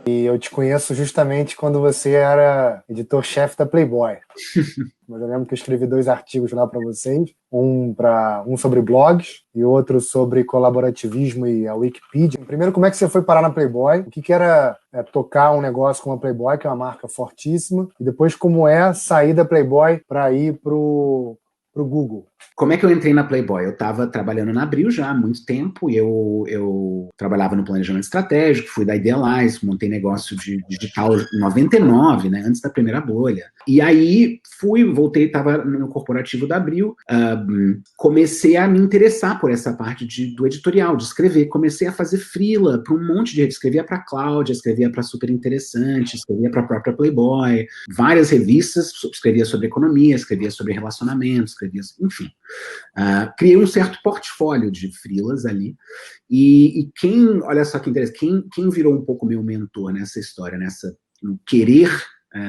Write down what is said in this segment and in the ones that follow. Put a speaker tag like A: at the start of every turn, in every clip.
A: E eu te conheço justamente quando você era editor-chefe da Playboy. Mas eu lembro que eu escrevi 2 artigos lá para vocês, um sobre blogs e outro sobre colaborativismo e a Wikipedia. Primeiro, como é que você foi parar na Playboy? O que era tocar um negócio como a Playboy, que é uma marca fortíssima, e depois como é sair da Playboy para ir pro Google?
B: Como é que eu entrei na Playboy? Eu estava trabalhando na Abril já há muito tempo, e eu trabalhava no planejamento estratégico, fui da Idealize, montei negócio de digital em 99, né, antes da primeira bolha. E aí voltei, estava no corporativo da Abril, comecei a me interessar por essa parte do editorial, de escrever. Comecei a fazer freela para um monte de... Escrevia para a Cláudia, escrevia para Super Interessante, escrevia para a própria Playboy, várias revistas, escrevia sobre economia, escrevia sobre relacionamentos, escrevia, enfim. Criei um certo portfólio de freelas ali, e olha só que interessante, quem virou um pouco meu mentor nessa história, no querer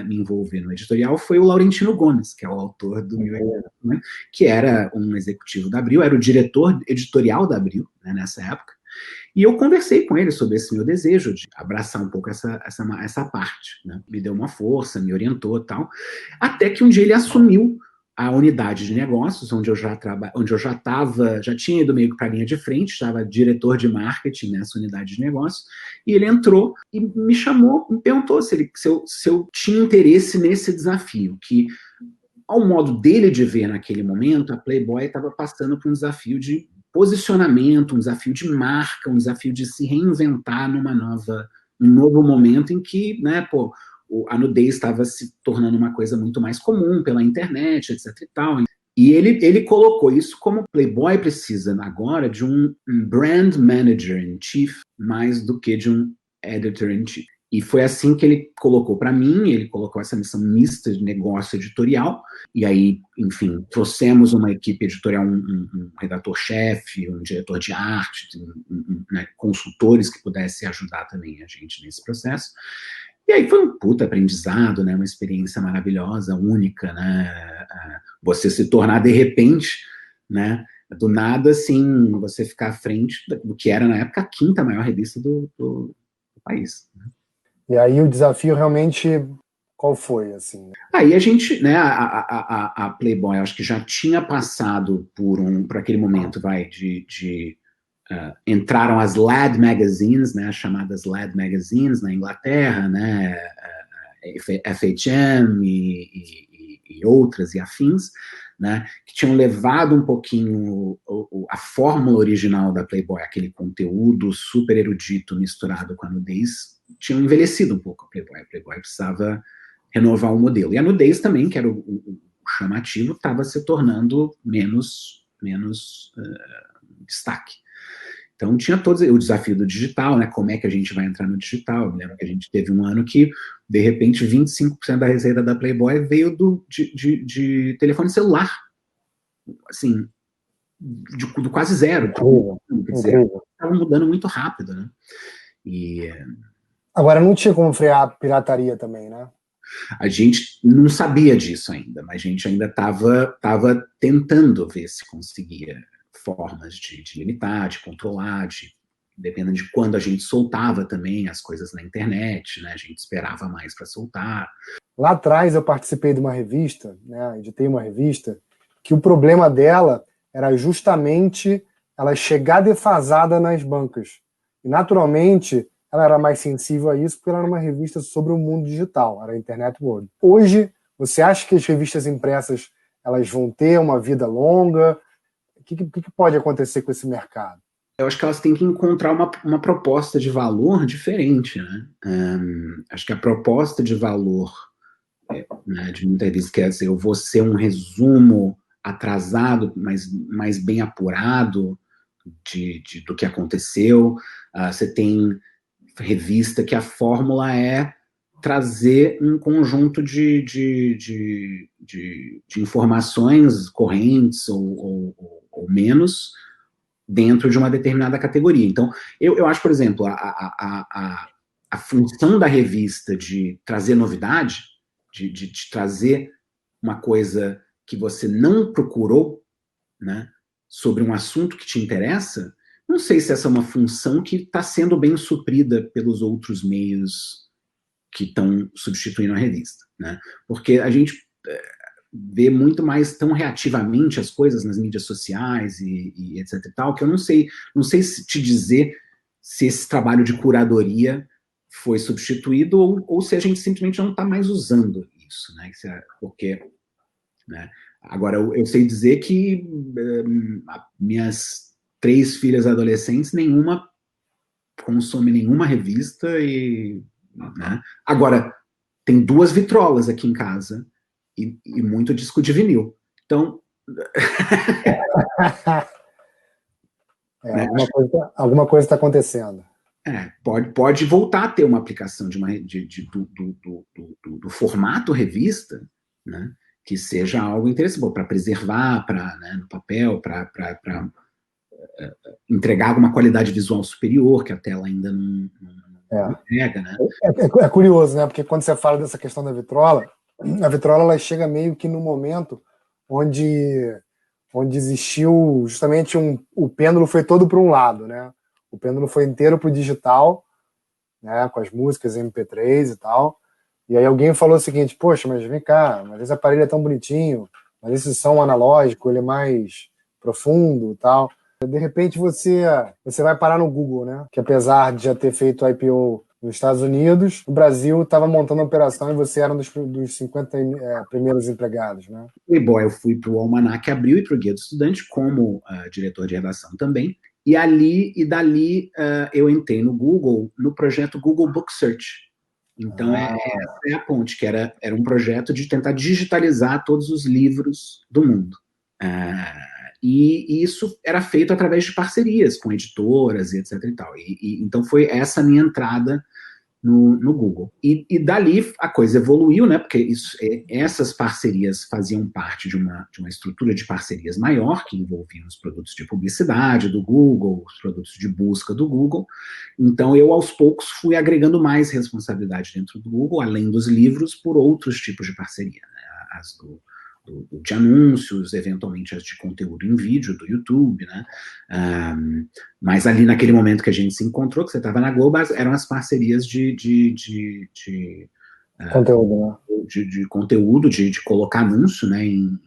B: me envolver no editorial, foi o Laurentino Gomes, que é o autor do 1080, né, que era um executivo da Abril, era o diretor editorial da Abril, né, nessa época, e eu conversei com ele sobre esse meu desejo de abraçar um pouco essa parte, né? Me deu uma força, me orientou e tal, até que um dia ele assumiu a unidade de negócios, onde eu já estava, já tinha ido meio que para a linha de frente, estava diretor de marketing nessa unidade de negócios, e ele entrou e me chamou, me perguntou se eu tinha interesse nesse desafio, que, ao modo dele de ver naquele momento, a Playboy estava passando por um desafio de posicionamento, um desafio de marca, um desafio de se reinventar num novo momento em que, né, a nudez estava se tornando uma coisa muito mais comum pela internet, etc e tal. E ele colocou isso como Playboy precisa agora de um brand manager in chief mais do que de um editor in chief. E foi assim que ele colocou para mim, ele colocou essa missão mista de negócio editorial, e aí, enfim, trouxemos uma equipe editorial, um redator-chefe, um diretor de arte, né, consultores que pudessem ajudar também a gente nesse processo. E aí foi um puta aprendizado, né, uma experiência maravilhosa, única, né, você se tornar de repente, né, do nada, assim, você ficar à frente do que era na época a 5ª maior revista do país.
A: E aí o desafio realmente, qual foi, assim?
B: Aí a gente, né, a Playboy, acho que já tinha passado por aquele momento, entraram as Lad Magazines, né, chamadas Lad Magazines na Inglaterra, né, FHM e outras e afins, né, que tinham levado um pouquinho a fórmula original da Playboy, aquele conteúdo super erudito misturado com a nudez, tinham envelhecido um pouco a Playboy. A Playboy precisava renovar o modelo. E a nudez também, que era o chamativo, estava se tornando menos destaque. Então tinha todo o desafio do digital, né? Como é que a gente vai entrar no digital? Eu me lembro que a gente teve um ano que, de repente, 25% da receita da Playboy veio de telefone celular. Assim, do quase zero. Quer dizer, estava mudando muito rápido, né? E
A: agora não tinha como frear a pirataria também, né?
B: a gente não sabia disso ainda, mas a gente ainda estava tentando ver se conseguia formas de limitar, de controlar, dependendo de quando a gente soltava também as coisas na internet, né? A gente esperava mais para soltar.
A: Lá atrás eu participei de uma revista, né? Editei uma revista, que o problema dela era justamente ela chegar defasada nas bancas. E naturalmente ela era mais sensível a isso porque ela era uma revista sobre o mundo digital, era a Internet World. Hoje, você acha que as revistas impressas elas vão ter uma vida longa? O que pode acontecer com esse mercado?
B: Eu acho que elas têm que encontrar uma proposta de valor diferente, né? Acho que a proposta de valor, né, de muitas vezes, quer dizer, eu vou ser um resumo atrasado, mas mais bem apurado do que aconteceu. Você tem revista que a fórmula é trazer um conjunto de informações correntes ou menos dentro de uma determinada categoria. Então, eu acho, por exemplo, a função da revista de trazer novidade, de trazer uma coisa que você não procurou, né, sobre um assunto que te interessa, não sei se essa é uma função que está sendo bem suprida pelos outros meios que estão substituindo a revista, né? Porque a gente vê muito mais tão reativamente as coisas nas mídias sociais e etc e tal, que eu não sei se te dizer se esse trabalho de curadoria foi substituído ou se a gente simplesmente não está mais usando isso, né? Porque, né? Agora, eu sei dizer que minhas 3 filhas adolescentes, nenhuma consome nenhuma revista né? Agora, tem 2 vitrolas aqui em casa e muito disco de vinil. Então...
A: Né? Alguma coisa está acontecendo.
B: Pode voltar a ter uma aplicação do formato revista, né, que seja algo interessante para preservar, né, no papel, para entregar alguma qualidade visual superior que a tela ainda não entrega, né?
A: É curioso, né? Porque quando você fala dessa questão da vitrola, a vitrola ela chega meio que no momento onde existiu justamente o pêndulo foi todo para um lado, né? O pêndulo foi inteiro para o digital, né? Com as músicas MP3 e tal. E aí alguém falou o seguinte: poxa, mas vem cá, mas esse aparelho é tão bonitinho, mas esse som analógico ele é mais profundo e tal. De repente você vai parar no Google, né? Que apesar de já ter feito IPO nos Estados Unidos, o Brasil estava montando a operação e você era um dos 50 primeiros empregados, né?
B: Playboy, eu fui para o Almanac Abril e para o Guia do Estudante como diretor de redação também. E dali eu entrei no Google, no projeto Google Book Search. Então, essa é a ponte, que era um projeto de tentar digitalizar todos os livros do mundo. E isso era feito através de parcerias com editoras e etc e tal. Então, foi essa a minha entrada no Google. E dali a coisa evoluiu, né? Porque essas parcerias faziam parte de uma estrutura de parcerias maior, que envolviam os produtos de publicidade do Google, os produtos de busca do Google. Então, eu, aos poucos, fui agregando mais responsabilidade dentro do Google, além dos livros, por outros tipos de parceria, né? As de anúncios, eventualmente as de conteúdo em vídeo do YouTube, né? Mas ali naquele momento que a gente se encontrou, que você estava na Globo, eram as parcerias de
A: conteúdo, né?
B: De conteúdo, de colocar anúncio, né, em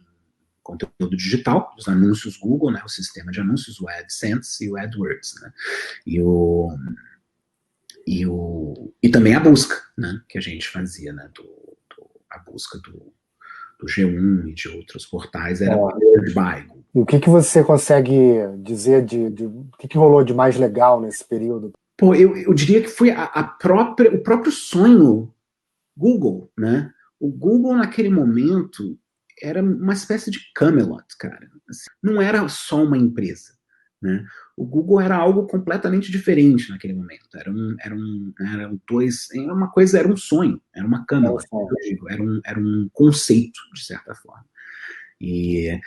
B: conteúdo digital, os anúncios Google, né, o sistema de anúncios, o AdSense e o AdWords, né? E também a busca, né, que a gente fazia, né, a busca do G1 e de outros portais, era Powered by.
A: E o que você consegue dizer o que rolou de mais legal nesse período?
B: Pô, eu diria que foi o próprio sonho Google, né? O Google, naquele momento, era uma espécie de Camelot, cara. Assim, não era só uma empresa, né? O Google era algo completamente diferente naquele momento. Era uma coisa, era um sonho, era uma Camelot, era um conceito, de certa forma. E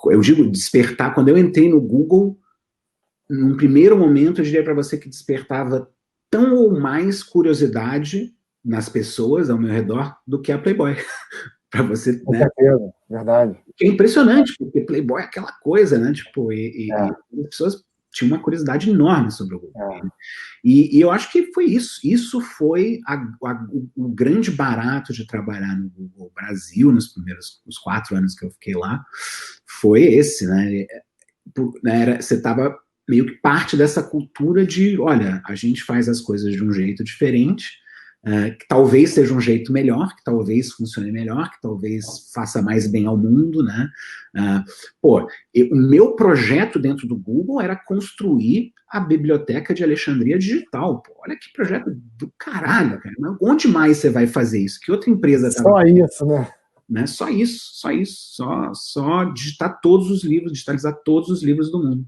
B: eu digo, despertar, quando eu entrei no Google, num primeiro momento, eu diria para você que despertava tão ou mais curiosidade nas pessoas ao meu redor do que a Playboy. Para você,
A: com certeza, verdade.
B: Que é impressionante, porque Playboy é aquela coisa, né? Tipo, as pessoas tinham uma curiosidade enorme sobre o Google. E eu acho que foi isso. Isso foi o grande barato de trabalhar no Google Brasil nos primeiros 4 anos que eu fiquei lá. Foi esse, né? Você estava meio que parte dessa cultura de, olha, a gente faz as coisas de um jeito diferente, que talvez seja um jeito melhor, que talvez funcione melhor, que talvez faça mais bem ao mundo, né? O meu projeto dentro do Google era construir a biblioteca de Alexandria digital. Pô, olha que projeto do caralho, cara. Onde mais você vai fazer isso? Que outra empresa...
A: Só isso, né?
B: Só isso. Só digitar todos os livros, digitalizar todos os livros do mundo.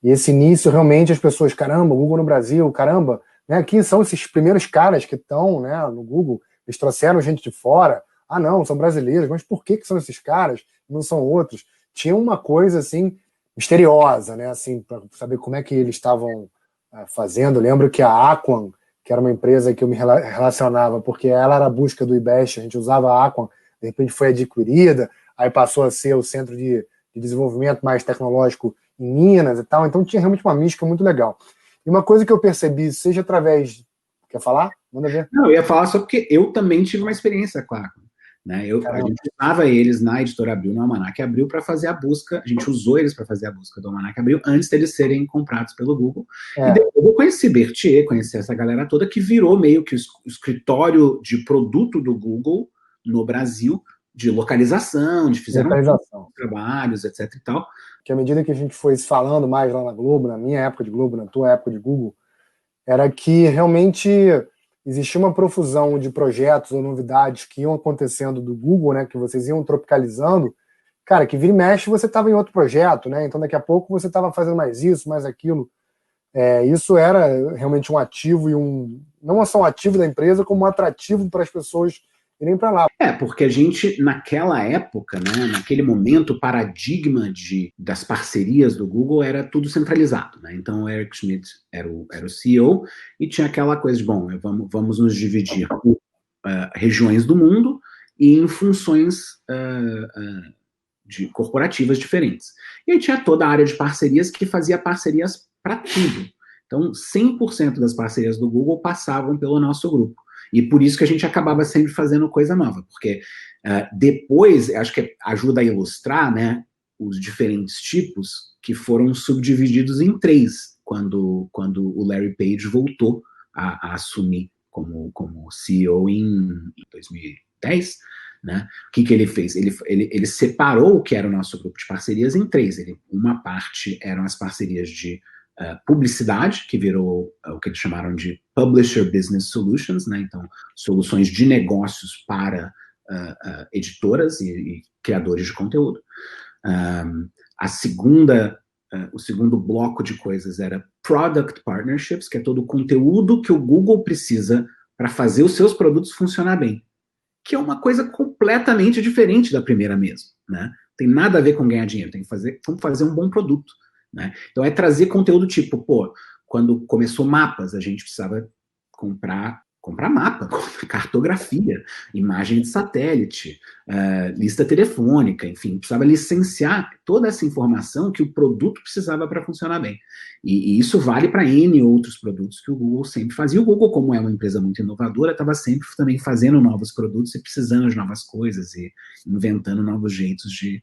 A: E esse início, realmente, as pessoas, caramba, Google no Brasil, caramba, né? Quem são esses primeiros caras que estão, né, no Google? Eles trouxeram gente de fora. Ah, não, são brasileiros. Mas por que são esses caras? Não são outros? Tinha uma coisa, assim, misteriosa, né? Assim, para saber como é que eles estavam fazendo. Eu lembro que a Aquan, que era uma empresa que eu me relacionava, porque ela era a busca do IBEST, a gente usava a Aquan, de repente foi adquirida, aí passou a ser o centro de desenvolvimento mais tecnológico em Minas e tal, então tinha realmente uma mística muito legal. E uma coisa que eu percebi, seja através... Quer falar? Manda ver.
B: Não, eu ia falar só porque eu também tive uma experiência com a Aqua. Né? A gente usava eles na Editora Abril, no Almanac Abril, para fazer a busca. A gente usou eles para fazer a busca do Almanac Abril antes deles serem comprados pelo Google. E depois eu conheci Berthier, conheci essa galera toda que virou meio que o escritório de produto do Google no Brasil, de localização, de fizeram trabalhos, etc e tal.
A: Que à medida que a gente foi se falando mais lá na Globo, na minha época de Globo, na tua época de Google, era que realmente existia uma profusão de projetos ou novidades que iam acontecendo do Google, né, que vocês iam tropicalizando, cara, que vira e mexe você estava em outro projeto, né, então daqui a pouco você estava fazendo mais isso, mais aquilo. Isso era realmente um ativo e não só um ativo da empresa, como um atrativo para as pessoas irem para lá.
B: Porque a gente, naquela época, né, naquele momento, o paradigma das parcerias do Google era tudo centralizado. Né? Então, o Eric Schmidt era o CEO e tinha aquela coisa de, bom, vamos nos dividir por regiões do mundo e em funções corporativas diferentes. E aí tinha toda a área de parcerias que fazia parcerias para tudo. Então, 100% das parcerias do Google passavam pelo nosso grupo. E por isso que a gente acabava sempre fazendo coisa nova, porque depois, acho que ajuda a ilustrar, né, os diferentes tipos que foram subdivididos em 3, quando o Larry Page voltou a assumir como CEO em 2010, né? O que ele fez? Ele separou o que era o nosso grupo de parcerias em 3. Uma parte eram as parcerias de publicidade, que virou o que eles chamaram de Publisher Business Solutions, né? Então, soluções de negócios para editoras e criadores de conteúdo. O segundo bloco de coisas era Product Partnerships, que é todo o conteúdo que o Google precisa para fazer os seus produtos funcionar bem, que é uma coisa completamente diferente da primeira mesmo, né? Tem nada a ver com ganhar dinheiro, vamos fazer um bom produto. Né? Então é trazer conteúdo tipo, quando começou mapas, a gente precisava comprar mapa, cartografia, imagem de satélite, lista telefônica, enfim, precisava licenciar toda essa informação que o produto precisava para funcionar bem. E isso vale para N outros produtos que o Google sempre fazia. O Google, como é uma empresa muito inovadora, estava sempre também fazendo novos produtos e precisando de novas coisas e inventando novos jeitos de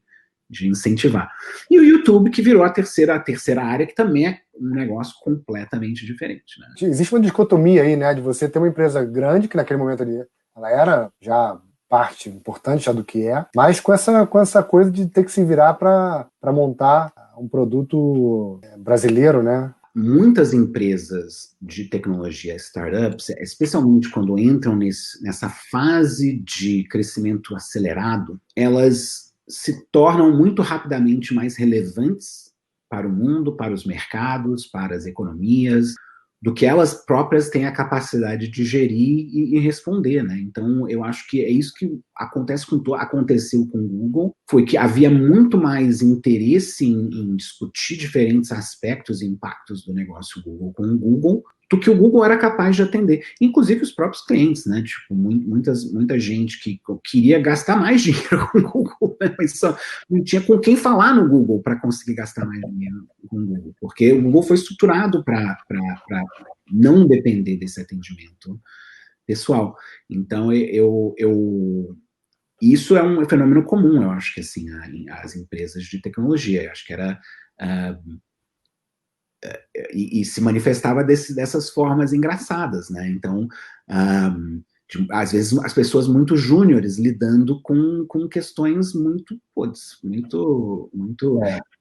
B: incentivar. E o YouTube, que virou a terceira área, que também é um negócio completamente diferente. Né?
A: Existe uma dicotomia aí, né, de você ter uma empresa grande, que naquele momento ali, ela era já parte importante já do que é, mas com essa coisa de ter que se virar para montar um produto brasileiro, né?
B: Muitas empresas de tecnologia, startups, especialmente quando entram nessa fase de crescimento acelerado, elas se tornam muito rapidamente mais relevantes para o mundo, para os mercados, para as economias, do que elas próprias têm a capacidade de gerir e responder, né? Então, eu acho que é isso que aconteceu com o Google, foi que havia muito mais interesse em discutir diferentes aspectos e impactos do negócio Google com o Google, do que o Google era capaz de atender. Inclusive os próprios clientes, né? Tipo, muita gente que queria gastar mais dinheiro com o Google, né? Mas só não tinha com quem falar no Google para conseguir gastar mais dinheiro com o Google, porque o Google foi estruturado para não depender desse atendimento pessoal. Então, isso é um fenômeno comum, eu acho que assim, as empresas de tecnologia. Eu acho que era e se manifestava dessas formas engraçadas, né? Então, às vezes as pessoas muito júniores lidando com questões muito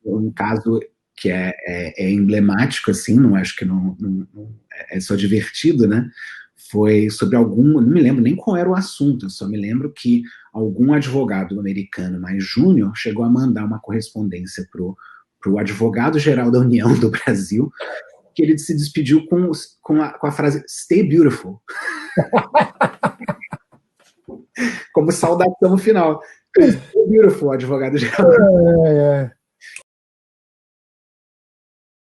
B: um caso que é emblemático, assim, não acho que não é só divertido, né? Foi sobre não me lembro nem qual era o assunto, eu só me lembro que algum advogado americano mais júnior chegou a mandar uma correspondência para o advogado-geral da União do Brasil, que ele se despediu com a frase "Stay beautiful", como saudação final. "Stay beautiful", advogado-geral.